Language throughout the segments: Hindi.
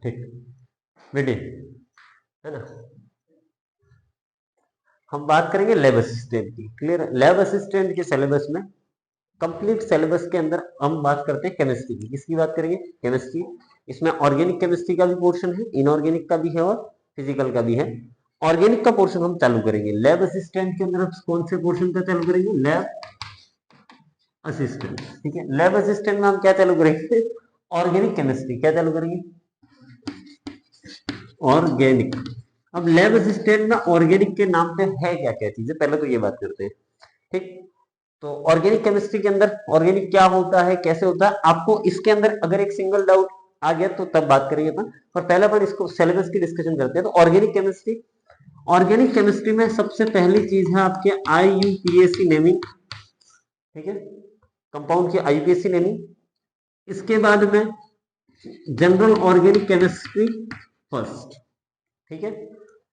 ठीक, रेडी है ना। हम बात करेंगे लैब असिस्टेंट की। क्लियर है? लैब असिस्टेंट के सिलेबस में, कंप्लीट सिलेबस के अंदर हम बात करते हैं केमिस्ट्री की। किसकी बात करेंगे? केमिस्ट्री। इसमें ऑर्गेनिक केमिस्ट्री का भी पोर्शन है, इनऑर्गेनिक का भी है और फिजिकल का भी है। ऑर्गेनिक का पोर्शन हम चालू करेंगे लैब असिस्टेंट के अंदर। कौन से पोर्शन का चालू करेंगे? Lab assistant. ठीक है, लैब असिस्टेंट में हम क्या चालू करेंगे? Organic chemistry. क्या चालू करेंगे? ऑर्गेनिक। अब लैब असिस्टेंट में ऑर्गेनिक के नाम पे है क्या क्या चीजें, पहले तो ये बात करते हैं। ठीक, तो ऑर्गेनिक केमिस्ट्री के अंदर ऑर्गेनिक क्या होता है, कैसे होता है, आपको इसके अंदर अगर एक सिंगल डाउट आ गया तो तब बात करेंगे अपन, पर पहले अपन इसको सिलेबस की डिस्कशन करते हैं। तो ऑर्गेनिक केमिस्ट्री, ऑर्गेनिक केमिस्ट्री में सबसे पहली चीज है आपके IUPAC नेमिंग। ठीक है, कंपाउंड की IUPAC नेमिंग। इसके बाद में जनरल ऑर्गेनिक केमिस्ट्री फर्स्ट। ठीक है,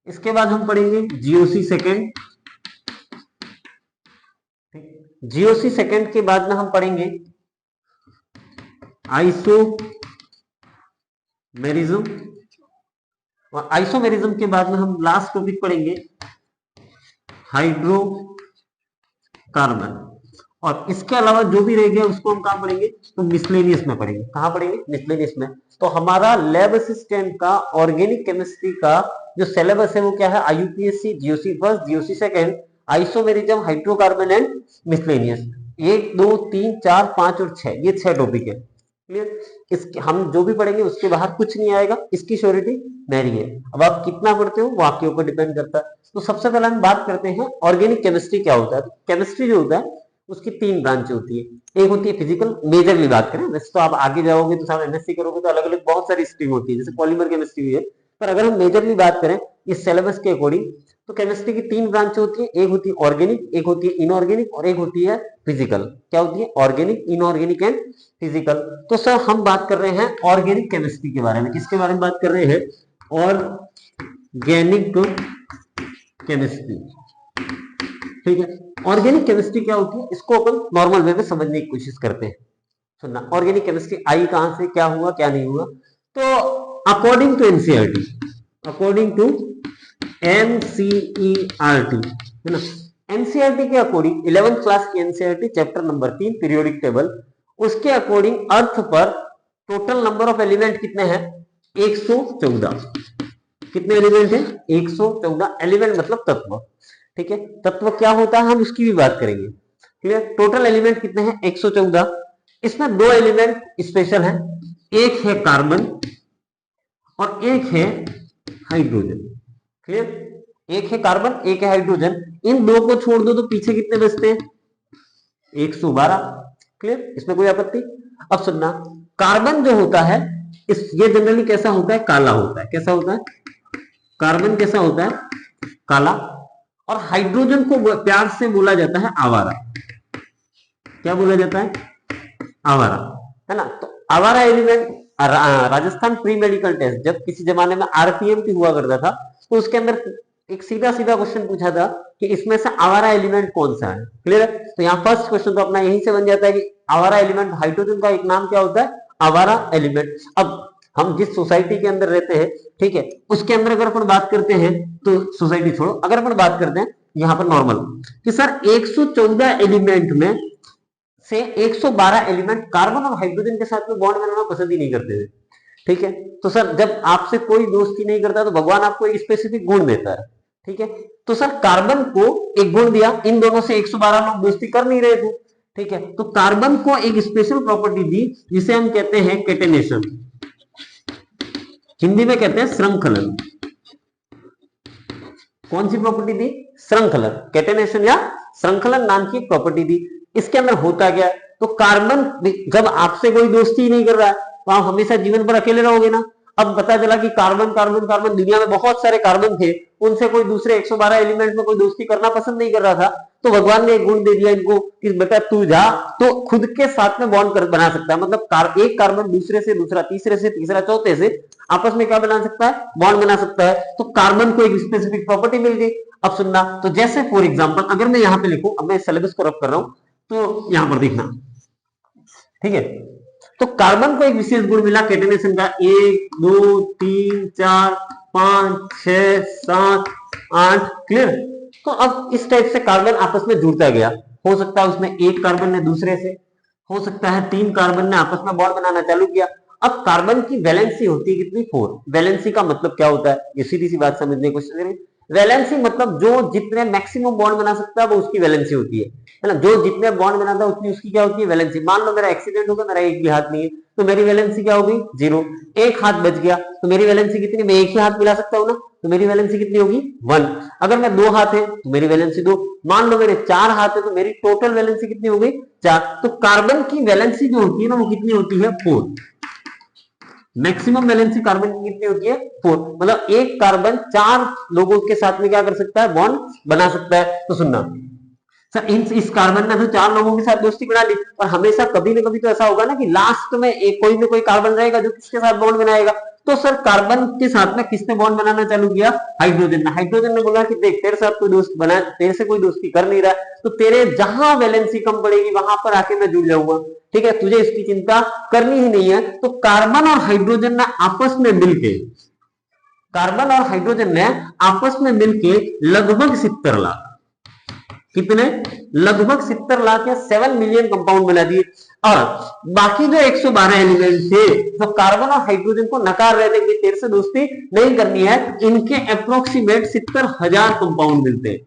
इसके बाद हम पढ़ेंगे GOC सेकेंड। GOC सेकेंड के बाद में हम पढ़ेंगे आइसोमेरिज्म, और आइसोमेरिज्म के बाद में हम लास्ट टॉपिक पढ़ेंगे हाइड्रोकार्बन। और इसके अलावा जो भी रह गया उसको हम कहां पढ़ेंगे? तो मिसलेनियस में पढ़ेंगे। कहां पढ़ेंगे? मिसलेनियस में। तो हमारा लैब असिस्टेंट का ऑर्गेनिक केमिस्ट्री का जो सिलेबस है वो क्या है? IUPAC, GOC first, GOC second, isomerism, hydrocarbon and miscellaneous. 1 2 3 4 5 और 6, ये 6 टॉपिक है। क्लियर? इसके हम जो भी पढ़ेंगे उसके बाहर कुछ नहीं आएगा, इसकी श्योरिटी मेरी है। अब आप कितना पढ़ते हो वो आपके ऊपर डिपेंड करता है। तो सबसे पहले हम बात करते हैं ऑर्गेनिक केमिस्ट्री क्या होता है। तो केमिस्ट्री जो होता है उसकी 3 ब्रांच होती है। एक होती है फिजिकल, मेजरली बात करें, वैसे तो आप आगे जाओगे तो साहब MSc करोगे तो अलग अलग बहुत सारी स्ट्रीम होती है, जैसे पॉलीमर केमिस्ट्री भी है। पर अगर हम मेजरली बात करें इस सिलेबस के अकॉर्डिंग, तो केमिस्ट्री की 3 ब्रांच होती है। एक होती है ऑर्गेनिक, एक होती है इनऑर्गेनिक और एक होती है फिजिकल। क्या होती है? Organic, inorganic and physical. तो सर हम बात कर रहे हैं ऑर्गेनिक केमिस्ट्री के बारे में। किसके बारे में बात कर रहे हैं? Organic chemistry. ठीक है, ऑर्गेनिक केमिस्ट्री क्या होती है इसको अपन नॉर्मल वे में समझने की कोशिश करते हैं। सुनना, ऑर्गेनिक केमिस्ट्री आई कहां से, क्या हुआ क्या नहीं हुआ। तो according to NCERT, according to NCERT है ना, एनसीईआरटी के अकॉर्डिंग 11th क्लास की NCERT chapter number 3 periodic table, उसके अकॉर्डिंग अर्थ पर टोटल नंबर ऑफ एलिमेंट कितने हैं? 114। कितने एलिमेंट हैं? 114 एलिमेंट, मतलब तत्व। ठीक है, तत्व क्या होता है हम उसकी भी बात करेंगे। क्लियर? टोटल एलिमेंट कितने हैं? 114। इसमें 2 एलिमेंट स्पेशल हैं, एक है कार्बन और एक है हाइड्रोजन। क्लियर? एक है कार्बन, एक है हाइड्रोजन। इन दो को छोड़ दो तो पीछे कितने बचते हैं? 112। क्लियर? इसमें कोई आपत्ति? अब सुनना, कार्बन जो होता है ये जनरली कैसा होता है? काला होता है। कैसा होता है? कार्बन कैसा होता है? काला। और हाइड्रोजन को प्यार से बोला जाता है आवारा। क्या बोला जाता है? आवारा, है ना। तो आवारा element, Rajasthan pre medical test जब किसी जमाने में RPMT हुआ करता था तो उसके अंदर एक सीधा सीधा क्वेश्चन पूछा था कि इसमें से आवारा एलिमेंट कौन सा है। क्लियर है? तो यहाँ फर्स्ट क्वेश्चन तो अपना यहीं से बन जाता है कि आवारा एलिमेंट, हाइड्रोजन का एक नाम क्या होता है? आवारा एलिमेंट। अब हम जिस सोसाइटी के अंदर रहते हैं, ठीक है, उसके अंदर अगर अपन बात करते हैं तो सोसाइटी छोड़ो, अगर अपन बात करते हैं यहाँ पर नॉर्मल कि सर 114 एलिमेंट में से 112 एलिमेंट कार्बन और हाइड्रोजन के साथ में बॉन्ड बनाना पसंद ही नहीं करते थे। ठीक है, तो सर जब आपसे कोई दोस्ती नहीं करता तो भगवान आपको एक स्पेसिफिक गुण देता है। ठीक है, तो सर कार्बन को एक गुण दिया, इन दोनों से 112 लोग दोस्ती कर नहीं रहे थे। ठीक है, तो कार्बन को एक स्पेशल प्रॉपर्टी दी जिसे हम कहते हैं केटेनेशन, हिंदी में कहते हैं श्रृंखलन। कौन सी प्रॉपर्टी दी? श्रृंखलन, केटेनेशन या श्रृंखलन नाम की प्रॉपर्टी दी। इसके अंदर होता क्या? तो कार्बन जब आपसे कोई दोस्ती नहीं कर रहा है तो आप हमेशा जीवन पर अकेले रहोगे ना। अब पता चला कि कार्बन कार्बन कार्बन, दुनिया में बहुत सारे कार्बन थे, उनसे कोई दूसरे 112 एलिमेंट में कोई दोस्ती करना पसंद नहीं कर रहा था, तो भगवान ने एक गुण दे दिया इनको कि बेटा तू जा तो खुद के साथ में बॉन्ड बना सकता है। मतलब एक कार्बन दूसरे से, दूसरा तीसरे से, तीसरा चौथे से आपस में क्या बना सकता है? बॉन्ड बना सकता है। तो कार्बन को एक स्पेसिफिक प्रॉपर्टी मिल गई। अब सुनना, तो जैसे फॉर एग्जांपल अगर मैं यहां पे लिखूं, अब मैं सिलेबस को रब कर रहा हूं तो यहां पर देखना, ठीक है, तो कार्बन को एक विशेष गुण मिला कैटेनेशन का, 1 2 3 4 5 6 7 8, क्लियर। तो अब इस टाइप से कार्बन आपस में जुड़ता गया। हो सकता है उसमें एक कार्बन ने दूसरे से, हो सकता है 3 कार्बन ने आपस में बॉन्ड बनाना चालू किया। अब कार्बन की वैलेंसी होती है कितनी, 4। वैलेंसी का मतलब क्या होता है, ये सीधी सी बात समझने की कोशिश करें। वैलेंसी मतलब जो जितने मैक्सिमम बॉन्ड बना सकता है वो उसकी वैलेंसी होती है ना। जो जितने बॉन्ड बनाता है उतनी उसकी क्या होती है, वैलेंसी। मान लो मेरा एक्सीडेंट होगा, मेरा एक भी हाथ नहीं है, तो मेरी वैलेंसी क्या होगी, 0। एक हाथ बच गया तो मेरी वैलेंसी कितनी, मैं एक ही हाथ मिला सकता हूँ ना, तो मेरी वैलेंसी कितनी होगी, 1। अगर मैं 2 हाथ है तो मेरी वैलेंसी 2। मान लो मेरे 4 हाथ है तो मेरी टोटल वैलेंसी कितनी हो गई, 4। तो कार्बन की वैलेंसी जो होती है ना वो कितनी होती है, 4। मैक्सिमम वैलेंसी कार्बन की कितनी होती है, 4। मतलब एक कार्बन 4 लोगों के साथ में क्या कर सकता है, बॉन्ड बना सकता है। तो सुनना सर, इस कार्बन ने तो 4 लोगों के साथ दोस्ती बना ली, और हमेशा कभी ना कभी तो ऐसा होगा ना कि लास्ट में एक कोई ना कोई कार्बन रहेगा जो किसके साथ बॉन्ड बनाएगा। तो सर कार्बन के साथ में किसने बॉन्ड बनाना चालू किया, हाइड्रोजन ने। हाइड्रोजन ने बोला कि देख तेरे साथ कोई दोस्त बना, तेरे से कोई दोस्ती कर नहीं रहा, तो तेरे जहां वैलेंसी कम पड़ेगी वहां पर आके मैं जुड़ जाऊंगा, ठीक है, तुझे इसकी चिंता करनी ही नहीं है। तो कार्बन और हाइड्रोजन ने आपस में मिलके, कार्बन और हाइड्रोजन ने आपस में मिलके लगभग 70 लाख, कितने, लगभग 70 लाख या 7 मिलियन कंपाउंड बना दिए। और बाकी जो 112 एलिमेंट थे तो कार्बन और हाइड्रोजन को नकार रहे थे कि तेरे से दोस्ती नहीं करनी है, इनके अप्रोक्सीमेट 70,000 कंपाउंड मिलते हैं।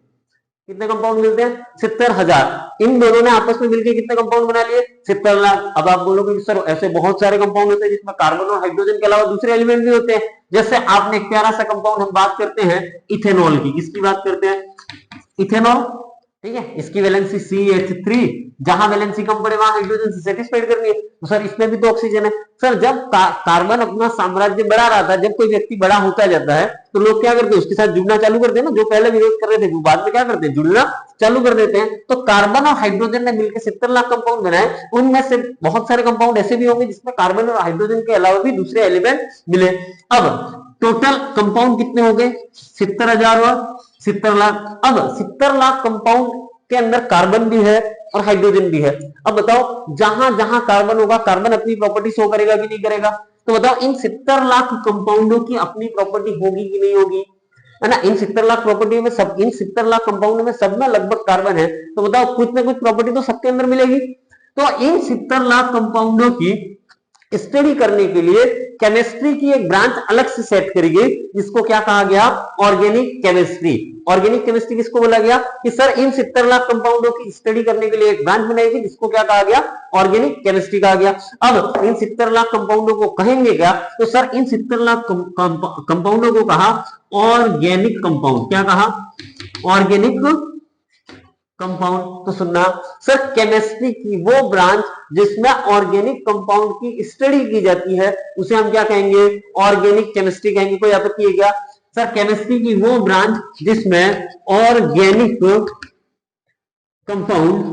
कितने कंपाउंड मिलते हैं, 70,000। इन दोनों ने आपस में मिलकर कितने कंपाउंड बना लिए, 70 लाख। अब आप बोलोगे कि सर ऐसे बहुत सारे कंपाउंड होते हैं जिसमें कार्बन और हाइड्रोजन के अलावा दूसरे एलिमेंट भी होते हैं। जैसे आपने एक प्यारा सा कंपाउंड, हम बात करते हैं इथेनॉल की, किसकी बात करते हैं, इथेनॉल, ठीक है। इसकी वैलेंसी CH3, जहां वैलेंसी कम पड़े वहां हाइड्रोजन से सेटिस्फाइड करनी है। तो सर इसमें भी तो ऑक्सीजन है। सर जब कार्बन अपना साम्राज्य बढ़ा रहा था, जब कोई व्यक्ति बड़ा होता जाता है तो लोग क्या करते हैं, उसके साथ जुड़ना चालू करते हैं ना। जो पहले विरोध कर रहे थे वो बाद में क्या करते हैं, जुड़ना चालू कर देते हैं। तो कार्बन और हाइड्रोजन ने मिलकर 70 लाख कंपाउंड बनाए। उनमें से बहुत सारे कंपाउंड ऐसे भी होंगे जिसमें कार्बन और हाइड्रोजन के अलावा भी दूसरे एलिमेंट मिले। अब टोटल कंपाउंड कितने हो गए, 70,000 और 70 लाख। अब 70 लाख कंपाउंड के अंदर कार्बन भी है और हाइड्रोजन भी है। अब बताओ जहां जहां कार्बन होगा, कार्बन अपनी प्रॉपर्टी शो करेगा कि नहीं करेगा। तो बताओ इन 70 लाख कंपाउंडों की अपनी प्रॉपर्टी होगी कि नहीं होगी, है ना। इन 70 लाख प्रॉपर्टी में सब, इन 70 लाख कंपाउंड में सब में लगभग कार्बन है, तो बताओ कुछ ना कुछ प्रॉपर्टी तो सबके अंदर मिलेगी। तो इन 70 लाख कंपाउंडों की स्टडी करने के लिए केमिस्ट्री की एक ब्रांच अलग से सेट करी गई, जिसको क्या कहा गया, ऑर्गेनिक केमिस्ट्री। ऑर्गेनिक केमिस्ट्री किसको बोला गया कि सर इन 70 लाख कंपाउंडों की स्टडी करने के लिए एक ब्रांच बनाई गई, जिसको क्या कहा गया, ऑर्गेनिक केमिस्ट्री कहा गया। अब इन 70 लाख कंपाउंडों को कहेंगे क्या, तो सर इन 70 लाख कंपाउंडों को कहा ऑर्गेनिक कंपाउंड। क्या कहा, ऑर्गेनिक कंपाउंड। तो सुनना सर, केमिस्ट्री की वो ब्रांच जिसमें ऑर्गेनिक कंपाउंड की स्टडी की जाती है उसे हम क्या कहेंगे, ऑर्गेनिक केमिस्ट्री कहेंगे। कोई आपत्ति है क्या, सर केमिस्ट्री की वो ब्रांच जिसमें ऑर्गेनिक कंपाउंड,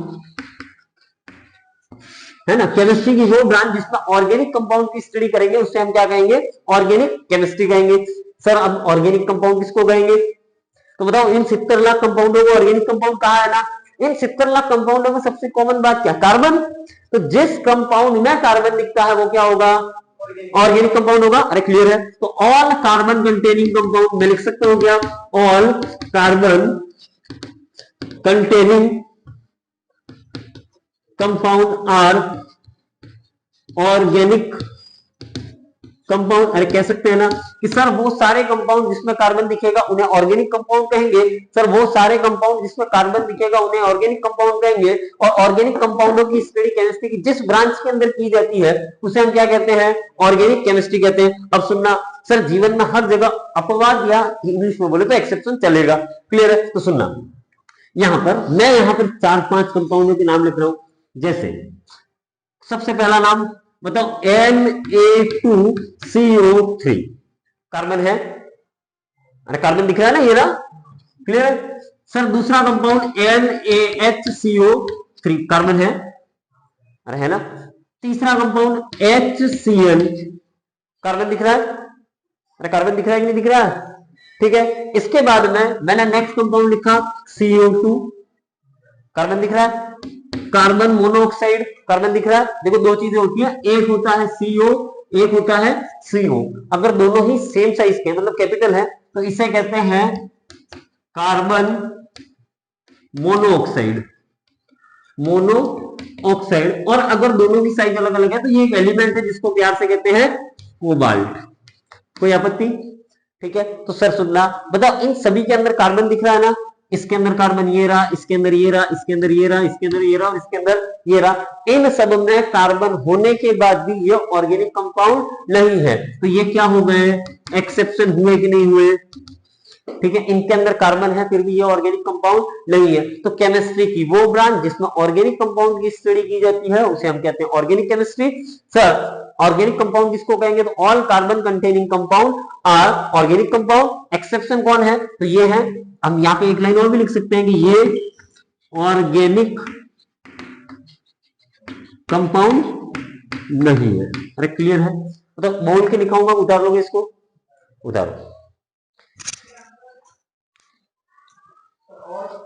है ना, केमिस्ट्री की वो ब्रांच जिसमें ऑर्गेनिक कंपाउंड की स्टडी करेंगे उसे हम क्या कहेंगे, ऑर्गेनिक केमिस्ट्री कहेंगे। सर अब ऑर्गेनिक कंपाउंड किसको कहेंगे, तो बताओ इन 70 लाख कंपाउंडों को ऑर्गेनिक कंपाउंड कहा है ना। इन 70 लाख कंपाउंडों में सबसे कॉमन बात क्या, कार्बन। तो जिस कंपाउंड में कार्बन दिखता है वो क्या होगा, ऑर्गेनिक कंपाउंड होगा। अरे क्लियर है। तो ऑल कार्बन कंटेनिंग कंपाउंड मैं लिख सकता हूं क्या, all carbon containing compound are organic compound. अरे कह सकते हैं ना कि सर वो सारे कंपाउंड जिसमें कार्बन दिखेगा उन्हें ऑर्गेनिक कंपाउंड कहेंगे। सर वो सारे कंपाउंड जिसमें कार्बन दिखेगा उन्हें ऑर्गेनिक कंपाउंड कहेंगे। और ऑर्गेनिक कंपाउंडों की स्टडी केमिस्ट्री की जिस ब्रांच के अंदर की जाती है उसे हम क्या कहते हैं, ऑर्गेनिक केमिस्ट्री कहते हैं। अब सुनना सर, जीवन में हर जगह अपवाद या इंग्लिश में बोले तो एक्सेप्शन चलेगा, क्लियर है। तो सुनना यहां पर मैं 4-5 कंपाउंडों के नाम लिख रहा हूं। जैसे सबसे पहला नाम बताओ, Na2CO3 कार्बन है। अरे कार्बन दिख रहा है ना, ये रहा, क्लियर है। सर दूसरा कंपाउंड NaHCO3 कार्बन है, अरे है ना। तीसरा कंपाउंड HCl कार्बन दिख रहा है, अरे कार्बन दिख रहा है कि नहीं दिख रहा है, ठीक है। इसके बाद में मैंने नेक्स्ट कंपाउंड लिखा CO2 कार्बन दिख रहा है। कार्बन मोनोऑक्साइड, कार्बन दिख रहा है, देखो दो चीजें होती है, एक होता है CO, एक होता है CO। अगर दोनों ही सेम साइज के मतलब कैपिटल है तो इसे कहते हैं कार्बन मोनोऑक्साइड, मोनोऑक्साइड। और अगर दोनों की साइज अलग अलग है तो ये एक एलिमेंट है जिसको प्यार से कहते हैं कोबाल्ट। कोई आपत्ति? ठीक है, तो सर सुनना, बताओ इन सभी के अंदर कार्बन दिख रहा है ना, इसके अंदर कार्बन ये रहा, इसके अंदर ये रहा, इसके अंदर ये रहा, इसके अंदर ये रहा और इसके अंदर ये रहा। इन सब में कार्बन होने के बाद भी ये ऑर्गेनिक कंपाउंड नहीं है, तो ये क्या हो गए, एक्सेप्शन हुए कि नहीं हुए? ठीक है, इनके अंदर कार्बन है फिर भी ये ऑर्गेनिक कंपाउंड नहीं है। तो केमिस्ट्री की वो ब्रांच जिसमें ऑर्गेनिक कंपाउंड की स्टडी की जाती है उसे हम कहते हैं organic chemistry. Sir organic compound किसको कहेंगे, तो all carbon containing compound are organic compound. Exception कौन है, तो ये है, हम यहाँ पे एक लाइन और भी लिख सकते हैं कि ये ऑर्गेनिक कंपाउंड नहीं है। अरे क्लियर है, तो बोल के लिखाऊंगा, उतार लोगे इसको, उतारो।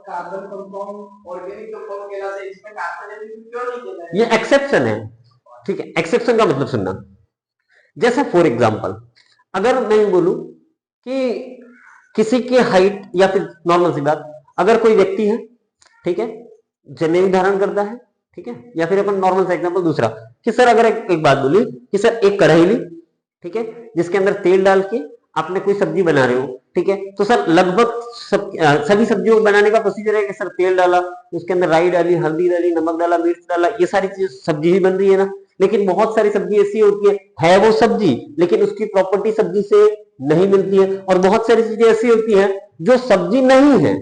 कार्बन कंपाउंड ऑर्गेनिक कंपाउंड कहलाता है, इसमें कार्बन क्यों नहीं कहलाता है? ये एक्सेप्शन है। ठीक है, एक्सेप्शन का मतलब सुनना, जैसे फॉर एग्जांपल अगर मैं बोलूं कि किसी की हाइट, या फिर नॉर्मल सी बात, अगर कोई व्यक्ति है, ठीक है, जनेऊ धारण करता है, ठीक है, या फिर अपन नॉर्मल सा एग्जांपल दूसरा कि सर अगर एक बात बोली कि सर एक कढ़ाई ली, ठीक है, जिसके अंदर तेल डाल के आपने कोई सब्जी बना रहे हो, ठीक है, तो सर लगभग सभी सब्जियों को बनाने का प्रोसीजर है कि सर तेल डाला, उसके अंदर राई डाली, हल्दी डाली, नमक डाला, मिर्च डाला, ये सारी चीज सब्जी ही बन रही है ना। लेकिन बहुत सारी सब्जी ऐसी होती है वो सब्जी लेकिन उसकी प्रॉपर्टी सब्जी से नहीं मिलती है, और बहुत सारी चीजें ऐसी होती है जो सब्जी नहीं है,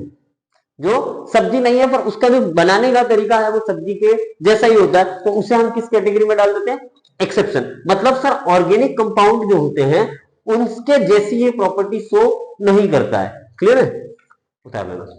जो सब्जी नहीं है पर उसका जो बनाने का तरीका है वो सब्जी के जैसा ही होता है, तो उसे हम किस कैटेगरी में डाल देते हैं, एक्सेप्शन। मतलब सर ऑर्गेनिक कंपाउंड जो होते हैं उनके जैसी ये प्रॉपर्टी शो नहीं करता है। क्लियर है, उतार लेना।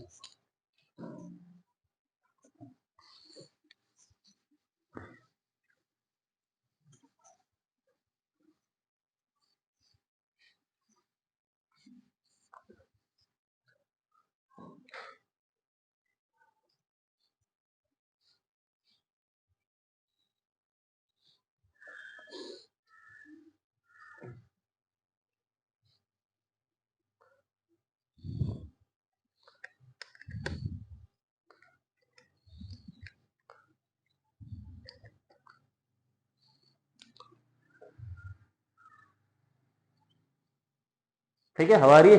ठीक है, हवा आ रही है,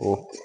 ओके।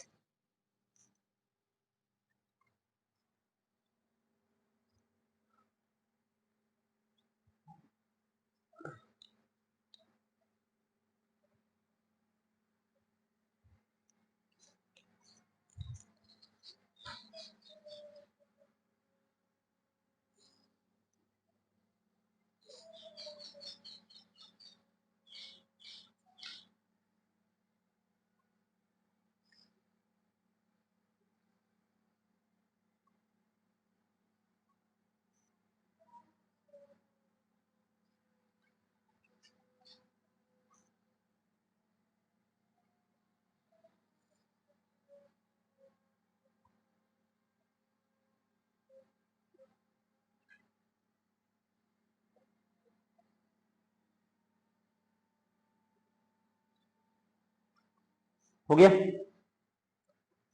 हो गया,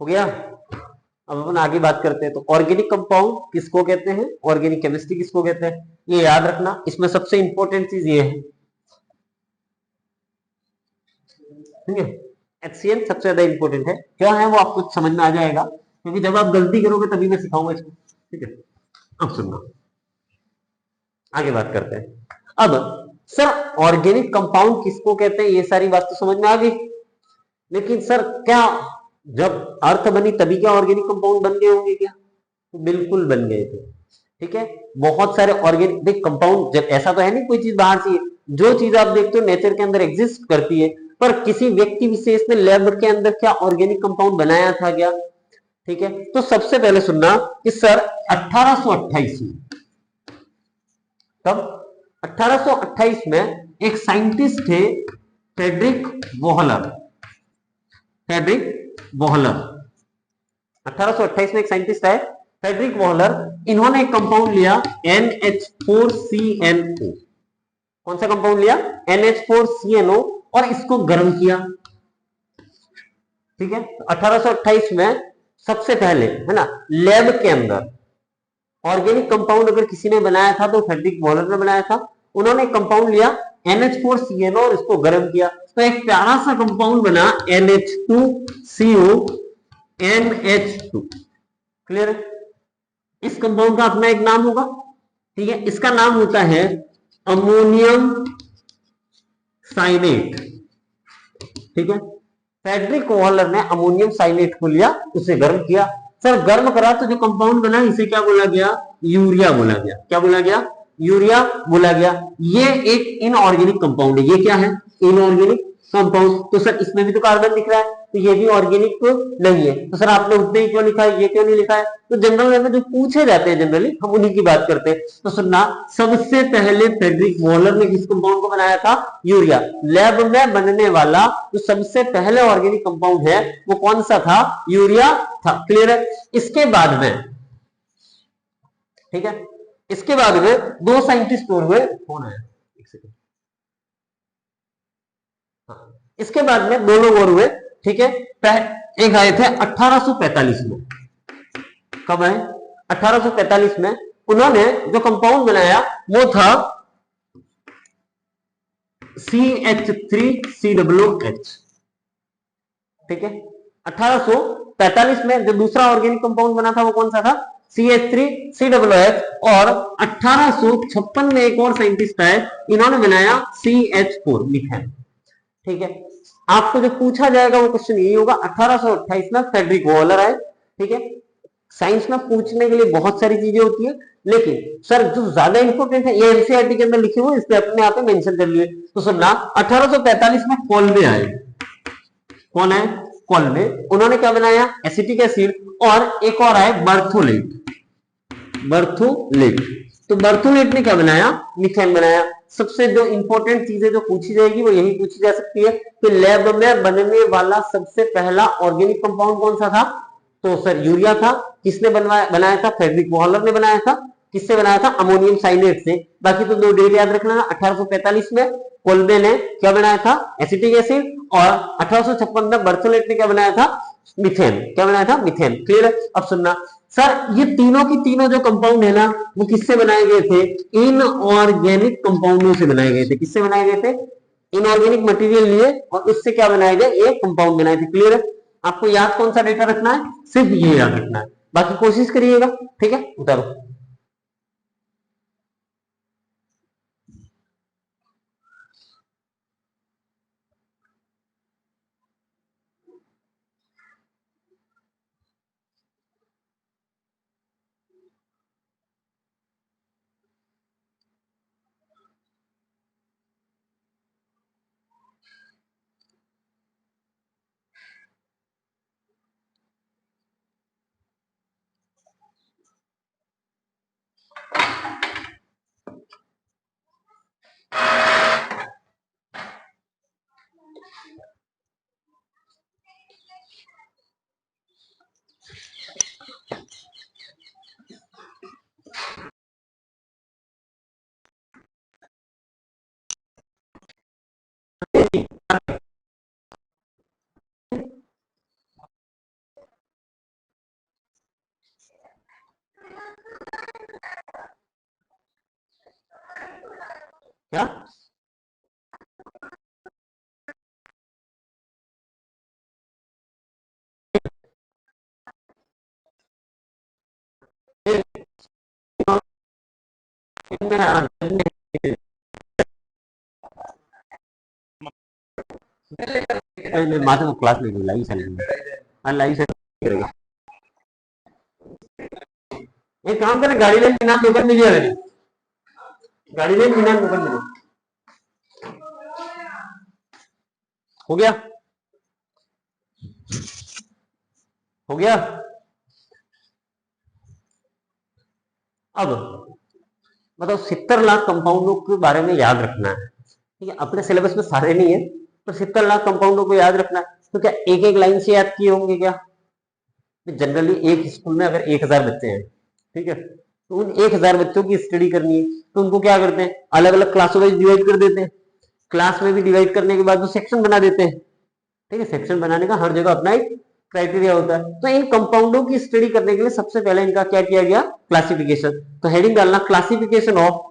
हो गया। अब अपन आगे बात करते हैं, तो ऑर्गेनिक कंपाउंड किसको कहते हैं, ऑर्गेनिक केमिस्ट्री किसको कहते हैं, ये याद रखना। इसमें सबसे इंपॉर्टेंट चीज ये है, ठीक है, HCl सबसे ज्यादा इंपॉर्टेंट है। क्या है वो आपको समझ में आ जाएगा, क्योंकि जब आप गलती करोगे तभी मैं सिखाऊंगा इसको। ठीक है, अब सुनना, आगे बात करते हैं। अब सर ऑर्गेनिक कंपाउंड किसको कहते हैं, ये सारी बात तो समझ में आ गई, लेकिन सर क्या जब अर्थ बनी तभी क्या ऑर्गेनिक कंपाउंड बन गए होंगे क्या? तो बिल्कुल बन गए थे। ठीक है, बहुत सारे ऑर्गेनिक कंपाउंड, जब ऐसा तो है नहीं कोई चीज बाहर से, जो चीज आप देखते हो नेचर के अंदर एग्जिस्ट करती है, पर किसी व्यक्ति विशेष ने लैब के अंदर क्या ऑर्गेनिक कंपाउंड बनाया था क्या? ठीक है, तो सबसे पहले सुनना कि सर 1828 में, तब 1828 में एक साइंटिस्ट थे फ्रेडरिक वॉहलर। फ्रेडरिक वॉहलर 1828 में एक साइंटिस्ट है फ्रेडरिक वॉलर, इन्होंने एक कंपाउंड लिया NH4CNO। कौन सा कंपाउंड लिया? NH4CNO, और इसको गर्म किया। ठीक है, 1828 में सबसे पहले, है ना, लैब के अंदर ऑर्गेनिक कंपाउंड अगर किसी ने बनाया था तो फ्रेडरिक वॉलर ने बनाया था। उन्होंने कंपाउंड लिया NH4CNO और इसको गर्म किया, तो एक प्यारा सा कंपाउंड बना NH2CO NH2। क्लियर है? इस कंपाउंड का अपना एक नाम होगा, ठीक है, इसका नाम होता है अमोनियम साइनेट। ठीक है, फ्रेडरिक वॉलर ने अमोनियम साइनेट को लिया, उसे गर्म किया। सर गर्म करा तो जो कंपाउंड बना इसे क्या बोला गया? यूरिया बोला गया। क्या बोला गया? यूरिया बोला गया। ये एक इनऑर्गेनिक कंपाउंड है। ये क्या है? Inorganic compound. तो सर इसमें भी तो कार्बन दिख रहा है, तो ये भी ऑर्गेनिक तो नहीं है। तो सर आपने उतने ही क्यों लिखा है, ये क्यों नहीं लिखा है? तो जनरल में जो पूछे जाते हैं जनरली हम उन्हीं की बात करते हैं। तो सुनना, सबसे पहले फ्रेडरिक वॉलर ने किस कंपाउंड को बनाया था? यूरिया। लैब में बनने वाला जो सबसे पहले ऑर्गेनिक कंपाउंड है वो कौन सा था? यूरिया था। क्लियर है? इसके बाद में, ठीक है, इसके बाद में दो साइंटिस्ट और हुए। कौन है? एक सेकंड। हाँ, इसके बाद में दो लोग और हुए। ठीक है, एक आए थे 1845 में। कब आए? 1845 में। उन्होंने जो कंपाउंड बनाया वो था CH3COOH। ठीक है, 1845 में जो दूसरा ऑर्गेनिक कंपाउंड बना था वो कौन सा था? CH3COOH। और 1856 में एक और साइंटिस्ट आए, इन्होंने बनाया CH4 मीथेन। ठीक है, आपको जो पूछा जाएगा वो क्वेश्चन यही होगा। 1828 में फ्रेडरिक वॉलर आए। ठीक है, साइंस में पूछने के लिए बहुत सारी चीजें होती है, लेकिन सर जो ज्यादा इंपॉर्टेंट है ये एनसीईआरटी के अंदर लिखे हुए, इसलिए अपने आप मेंशन कर लिए। तो सुनना, 1845 में कॉल्बे आए। कौन है? कॉल्बे। उन्होंने क्या बनाया? Acetic acid. और एक और आए बर्थोलेट। बर्थोलेट। तो बर्थोलेट ने क्या बनाया? मीथेन बनाया। सबसे जो इंपॉर्टेंट चीजें जो पूछी जाएगी वो यही पूछी जा सकती है कि लैब में बनने वाला सबसे पहला ऑर्गेनिक कंपाउंड कौन सा था? तो सर यूरिया था। किसने बनाया था? फ्रेडरिक वॉलर ने बनाया था। किससे बनाया था? अमोनियम साइनेट से। बाकी तो दो डेट याद रखना। 1845 में कोल्बे ने क्या बनाया था? Acetic acid. और 1856 में बर्थोलेट ने क्या बनाया था? मीथेन। क्या बनाया था? मीथेन। क्लियर है? अब सुनना, सर ये तीनों की तीनों जो कंपाउंड है ना वो किससे बनाए गए थे? इनऑर्गेनिक कंपाउंडों से बनाए गए थे। किससे बनाए गए थे? इनऑर्गेनिक मटेरियल लिए और उससे क्या बनाए गए? ये कंपाउंड बनाए थे। क्लियर है? आपको याद कौन सा डेटा रखना है? सिर्फ ये याद रखना है, बाकी कोशिश करिएगा। ठीक है, उतारो। क्या? माथे को क्लास नहीं लाइव चलेगी। लाइव से करेगा। एक काम करें, गाड़ी लेने बिना दुकान में जाए। गाड़ी लेने बिना दुकान में हो गया? हो गया? अब मतलब 70 लाख कंपाउंडों के बारे में याद रखना है। ठीक है, अपने सिलेबस में सारे नहीं है, तो 70 लाख कंपाउंडों को याद रखना है। तो क्या एक एक लाइन से याद किए होंगे क्या? जनरली एक स्कूल में अगर 1000 बच्चे हैं, ठीक है, तो उन 1000 बच्चों की स्टडी करनी है, तो उनको क्या करते हैं, अलग अलग क्लासों में डिवाइड कर देते हैं। क्लास में भी डिवाइड करने के बाद वो सेक्शन बना देते हैं, ठीक है। सेक्शन बनाने का हर जगह अपना एक क्राइटेरिया होता है। तो इन कंपाउंडों की स्टडी करने के लिए सबसे पहले इनका क्या किया गया, क्लासिफिकेशन। तो हेडिंग डालना classification of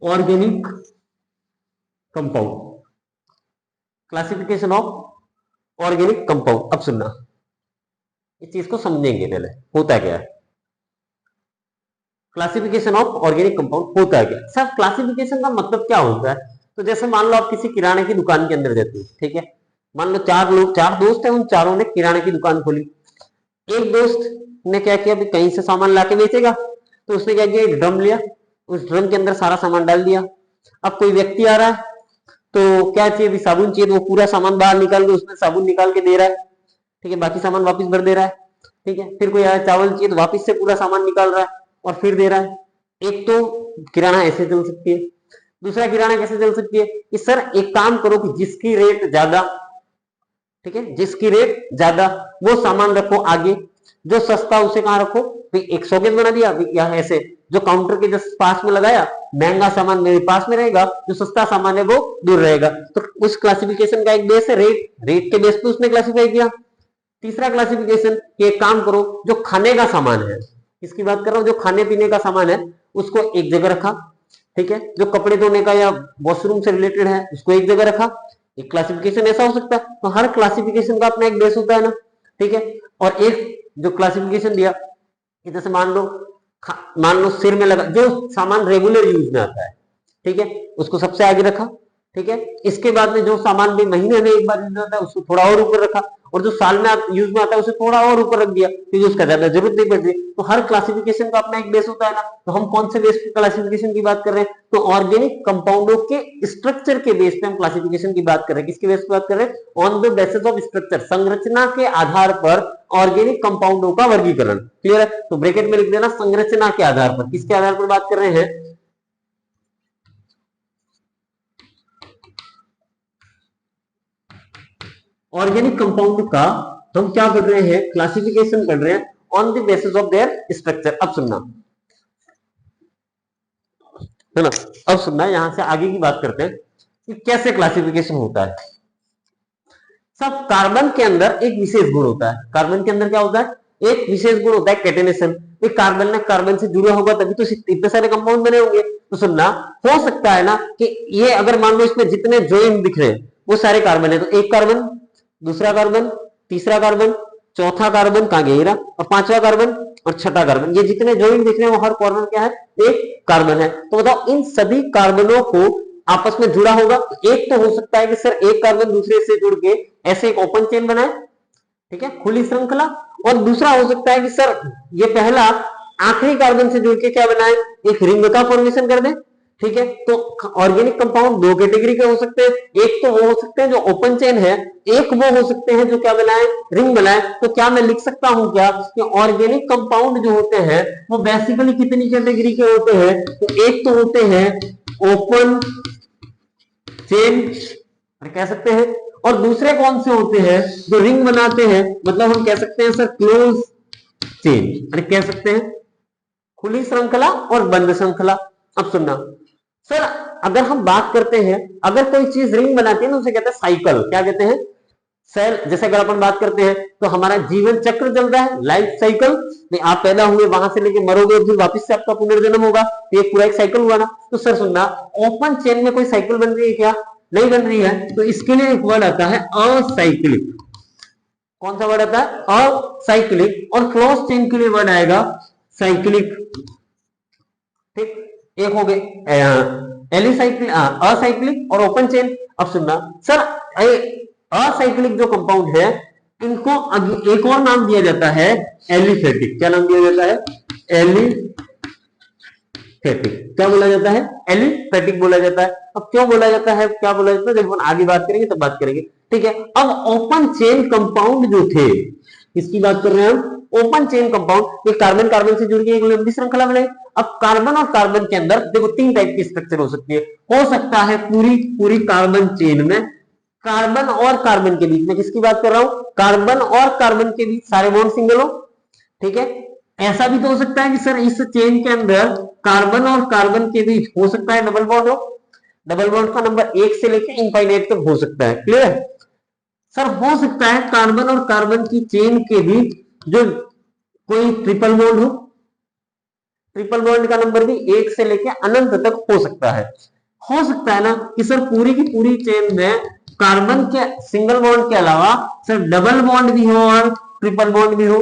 organic compound, classification of organic compound. अब सुनना, इस चीज को समझेंगे पहले होता क्या है। क्लासिफिकेशन ऑफ ऑर्गेनिक कंपाउंड होता है क्या सर, क्लासिफिकेशन का मतलब क्या होता है। तो जैसे मान लो आप किसी किराने की दुकान के अंदर जाते हो, ठीक है, मान लो चार दोस्त हैं, उन चारों ने किराने की दुकान खोली। एक दोस्त ने क्या किया, कहीं से सामान लाके बेचेगा, तो उसने क्या किया, एक ड्रम लिया, उस ड्रम के अंदर सारा सामान डाल दिया। अब कोई व्यक्ति आ रहा है, तो क्या चाहिए, साबुन चाहिए, तो वो पूरा सामान बाहर निकाल के उसमें साबुन निकाल के दे रहा है, ठीक है, बाकी सामान वापस भर दे रहा है, ठीक है। फिर कोई आया, चावल चाहिए, तो वापस से पूरा सामान निकाल रहा है और फिर दे रहा है। एक तो किराना ऐसे चल सकती है। दूसरा किराना कैसे चल सकती है कि सर एक काम करो कि जिसकी रेट ज्यादा, ठीक है, जिसकी रेट ज्यादा वो सामान रखो आगे, जो सस्ता उसे कहां रखो, 100 के बना दिया, या ऐसे जो काउंटर के जस्ट पास में लगाया, महंगा सामान मेरे पास में रहेगा, जो सस्ता सामान है वो दूर रहेगा। तो उस क्लासिफिकेशन का एक बेस है रेट, रेट के बेस पे उसने क्लासिफाई किया। तीसरा क्लासिफिकेशन, एक काम करो, जो खाने का सामान है, किसकी बात कर रहा हूं, जो खाने पीने का सामान है उसको एक जगह रखा, ठीक है, जो कपड़े धोने का या वॉशरूम से रिलेटेड है उसको एक जगह रखा। एक क्लासिफिकेशन ऐसा हो सकता है। तो हर क्लासिफिकेशन का अपना एक बेस होता है ना, ठीक है। और एक जो क्लासिफिकेशन दिया कि जैसे मान लो सिर में लगा, जो सामान रेगुलर यूज में आता है, ठीक है, उसको सबसे आगे रखा, ठीक है। इसके बाद में जो सामान भी महीने में एक बार यूज आता है उसको थोड़ा और ऊपर रखा, और जो साल में यूज में आता है उसे थोड़ा और ऊपर रख दिया, क्योंकि उसका ज्यादा जरूरत नहीं पड़ती। तो हर क्लासिफिकेशन का अपना एक बेस होता है ना। तो हम कौन से बेस पे क्लासिफिकेशन की बात कर रहे हैं, तो ऑर्गेनिक कंपाउंडों के स्ट्रक्चर के बेस पे हम क्लासिफिकेशन की बात कर रहे हैं। किसके बेस पे बात कर रहे हैं, on the basis of structure, संरचना के आधार पर ऑर्गेनिक कंपाउंडों का वर्गीकरण। क्लियर है, तो ब्रैकेट में लिख देना संरचना के आधार पर। किसके आधार पर बात कर रहे हैं, ऑर्गेनिक कंपाउंड का हम क्या कर रहे हैं, क्लासिफिकेशन कर रहे हैं on the basis of their structure. अब सुनना है ना, अब सुनना, यहां से आगे की बात करते हैं कि कैसे क्लासिफिकेशन होता है। सब कार्बन के अंदर एक विशेष गुण होता है। कार्बन के अंदर क्या होता है, एक विशेष गुण होता है कैटेनेशन। कार्बन ने कार्बन से जुड़ा होगा तभी तो इतने सारे कंपाउंड बने होंगे। तो सुनना, हो सकता है ना कि ये अगर मान लो इसमें जितने जॉइंट दिख रहे हैं वो सारे कार्बन है, तो एक कार्बन, दूसरा कार्बन, तीसरा कार्बन, चौथा कार्बन कहां गया, और पांचवा कार्बन और छठा कार्बन, ये जितने जॉइंट दिख रहे हैं वो हर कॉर्नर क्या है, एक कार्बन है। तो बताओ इन सभी कार्बनों को आपस में जुड़ा होगा। एक तो हो सकता है कि सर एक कार्बन दूसरे से जुड़ के ऐसे एक ओपन चेन बनाए, ठीक है, खुली श्रृंखला। और दूसरा हो सकता है कि सर ये पहला आखिरी कार्बन से जुड़ के क्या बनाए, एक रिंग का फॉर्मेशन कर दे, ठीक है। तो ऑर्गेनिक कंपाउंड दो कैटेगरी के हो सकते हैं, एक तो वो हो सकते हैं जो ओपन चेन है, एक वो हो सकते हैं जो क्या बनाए, रिंग बनाए। तो क्या मैं लिख सकता हूं क्या कि ऑर्गेनिक कंपाउंड जो होते हैं वो बेसिकली कितनी कैटेगरी के होते हैं, तो एक तो होते हैं ओपन चेन कह सकते हैं, और दूसरे कौन से होते हैं जो रिंग बनाते हैं, मतलब हम कह सकते हैं सर क्लोज चेन, कह सकते हैं खुली श्रृंखला और बंद श्रृंखला। अब सुनना सर, अगर हम बात करते हैं, अगर कोई चीज रिंग बनाती है ना उसे कहते हैं साइकिल, क्या कहते हैं, सेल। जैसे अगर अपन बात करते हैं तो हमारा जीवन चक्र चल रहा है, लाइफ साइकिल में आप पैदा हुए वहां से लेके मरोगे और फिर वापस से आपका पुनर्जन्म होगा, तो एक पूरा एक साइकिल हुआ ना। तो सर सुनना, ओपन चेन में कोई साइकिल बन रही है क्या, नहीं बन रही है, तो इसके लिए एक वर्ड आता है असाइक्लिक। कौन सा वर्ड आता है, असाइक्लिक। और क्लोज चेन के लिए वर्ड आएगा साइक्लिक, ठीक। एक हो गए एलिसाइक्लिक, असाइक्लिक और ओपन चेन। अब सुनना सर, असाइक्लिक जो कंपाउंड है इनको एक और नाम दिया जाता है एलिफेटिक। क्या नाम दिया जाता है, एलिफेटिक। क्या बोला जाता है, एलिफेटिक बोला जाता है। अब क्यों बोला जाता है, क्या बोला जाता है, जब हम आगे बात करेंगे तब बात करेंगे, ठीक है। अब ओपन चेन कंपाउंड जो थे, इसकी बात कर रहे हैं हम, ओपन चेन कंपाउंड, ये कार्बन कार्बन से जुड़ के एक लंबी श्रृंखला बने। अब कार्बन और कार्बन के अंदर देखो तीन टाइप की स्ट्रक्चर हो सकती है। हो सकता है पूरी पूरी कार्बन चेन में कार्बन और कार्बन के बीच में, किसकी बात कर रहा हूं, कार्बन और कार्बन के बीच सारे बॉन्ड सिंगल हो, ठीक है। ऐसा भी तो हो सकता है कि सर इस चेन के अंदर कार्बन और कार्बन के बीच हो सकता है डबल बॉन्ड हो, डबल बॉन्ड का नंबर 1 से लेकर इनफाइनाइट तक हो सकता है, क्लियर है। सर हो सकता है कार्बन और कार्बन की चेन के बीच जो कोई ट्रिपल बॉन्ड हो, ट्रिपल बॉन्ड का नंबर भी 1 से लेकर अनंत तक हो सकता है ना कि सर पूरी की पूरी चेन में कार्बन के सिंगल बॉन्ड के अलावा सर डबल बॉन्ड भी हो और ट्रिपल बॉन्ड भी हो,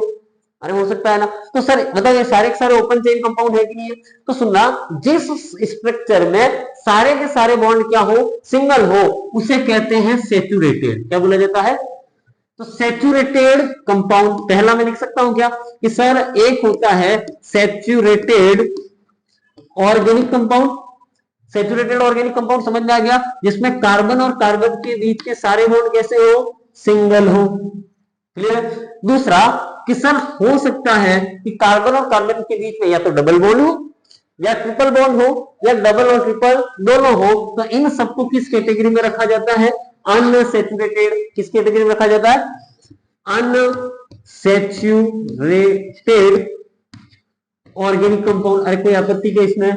अरे हो सकता है ना। तो सर मतलब ये सारे के सारे ओपन चेन कंपाउंड है कि नहीं है, तो सुनना, जिस स्ट्रक्चर में सारे के सारे बॉन्ड क्या हो, सिंगल हो, उसे कहते हैं सैचुरेटेड। क्या बोला जाता है, तो सैचुरेटेड कंपाउंड पहला मैं लिख सकता हूं क्या कि सर एक होता है saturated organic compound, saturated organic compound समझ में आ गया, जिसमें कार्बन और कार्बन के बीच के सारे बॉन्ड कैसे हो, सिंगल हो, क्लियर। दूसरा कि सर हो सकता है कि कार्बन और कार्बन के बीच में या तो डबल बॉन्ड हो या ट्रिपल बॉन्ड हो या डबल और ट्रिपल दोनों हो, तो इन सबको किस कैटेगरी में रखा जाता है, अनसैचुरेटेड। किस कैटेगरी में रखा जाता है, अनसैचुरेटेड ऑर्गेनिक कंपाउंड। अरे कोई आपत्ति क्या इसमें,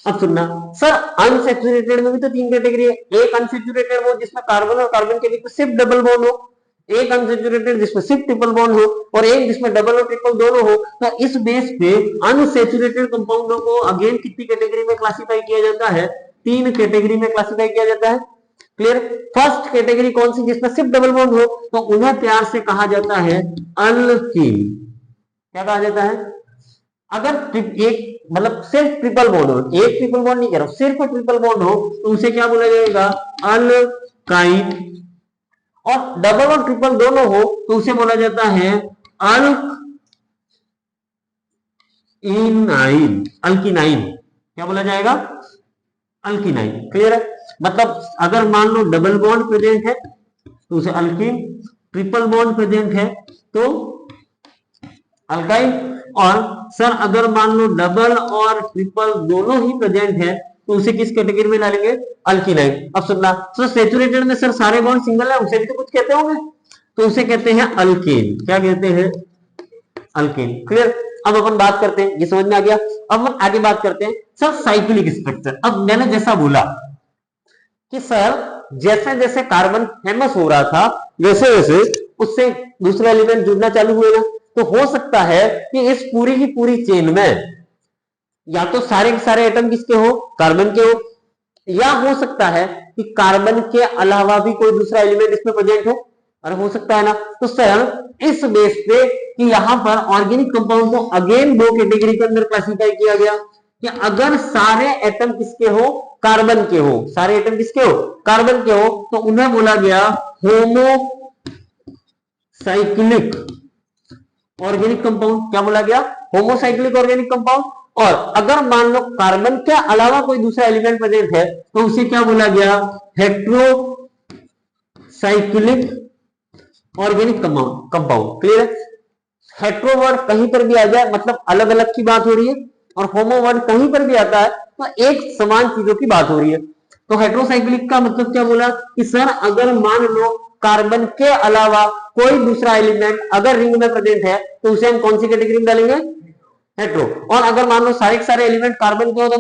अब सुनना सर अनसैचुरेटेड में भी तो 3 कैटेगरी है, एक अनसैचुरेटेड वो जिसमें कार्बन और कार्बन के बीच में सिर्फ डबल बॉन्ड हो, एक अनसैचुरेटेड जिसमें सिर्फ ट्रिपल बॉन्ड हो, और एक जिसमें डबल और ट्रिपल दोनों हो। तो इस बेस पे अनसैचुरेटेड कंपाउंडों को अगेन कितनी कैटेगरी में क्लासिफाई किया जाता है, 3 कैटेगरी में क्लासिफाई किया जाता है, क्लियर। फर्स्ट कैटेगरी कौन सी, जिसमें सिर्फ डबल बॉन्ड हो, तो उन्हें प्यार से कहा जाता है अल्कीन। क्या कहा जाता है, अगर एक मतलब सिर्फ ट्रिपल बॉन्ड हो, एक ट्रिपल बॉन्ड नहीं कह रहा हूं, सिर्फ ट्रिपल बॉन्ड हो, तो उसे क्या बोला जाएगा, अल्काइन। और डबल और ट्रिपल दोनों हो तो उसे बोला जाता है अल्किनाइन, अल्किनाइन। क्या बोला जाएगा, अल्किनाइन, क्लियर है। मतलब अगर मान लो डबल बॉन्ड प्रेजेंट है तो उसे अल्किन, ट्रिपल बॉन्ड प्रेजेंट है तो अल्काइन, और सर अगर मान लो डबल और ट्रिपल दोनों ही प्रेजेंट है तो उसे किस कैटेगरी में डालेंगे, अल्किनाइन। अब सुनना, तो सैचुरेटेड में सर सारे बॉन्ड सिंगल है, उसे भी तो कुछ कहते होंगे, तो उसे कहते हैं अल्केन। क्या कहते हैं, अल्केन, क्लियर। अब अपन बात करते हैं, ये समझ में आ गया। अब हम आगे बात करते हैं सर साइक्लिक स्ट्रक्चर। अब मैंने जैसा बोला कि सर जैसे जैसे कार्बन फेमस हो रहा था वैसे वैसे उससे दूसरे एलिमेंट जुड़ना चालू हुए ना, तो हो सकता है कि इस पूरी की पूरी चेन में या तो सारे के सारे एटम किसके हो, कार्बन के हो, या हो सकता है कि कार्बन के अलावा भी कोई दूसरा एलिमेंट इसमें प्रेजेंट हो, और हो सकता है ना। तो सर इस बेस पे कि यहां पर ऑर्गेनिक कंपाउंड को अगेन 2 कैटेगरी के अंदर क्लासिफाई किया गया कि अगर सारे एटम किसके हो, कार्बन के हो, सारे एटम किसके हो, कार्बन के हो, तो उन्हें बोला गया होमो साइक्लिक ऑर्गेनिक कंपाउंड। क्या बोला गया, होमोसाइक्लिक ऑर्गेनिक कंपाउंड। और अगर मान लो कार्बन के अलावा कोई दूसरा एलिमेंट प्रेजेंट है तो उसे क्या बोला गया, हेट्रोसाइक्लिक ऑर्गेनिक कंपाउंड, क्लियर है। हेट्रो वर्ड कहीं पर भी आ जाए मतलब अलग अलग की बात हो रही है, और होमो वर्ड कहीं पर भी आता है तो एक समान चीजों की बात हो रही है। तो हेट्रोसाइक्लिक का मतलब क्या बोला कि सर अगर मान लो कार्बन के अलावा कोई दूसरा एलिमेंट अगर रिंग में प्रेजेंट है तो उसे हम कौन सी कैटेगरी में डालेंगे, हेट्रो। और अगर मान लो सारे के सारे एलिमेंट कार्बन के हो तो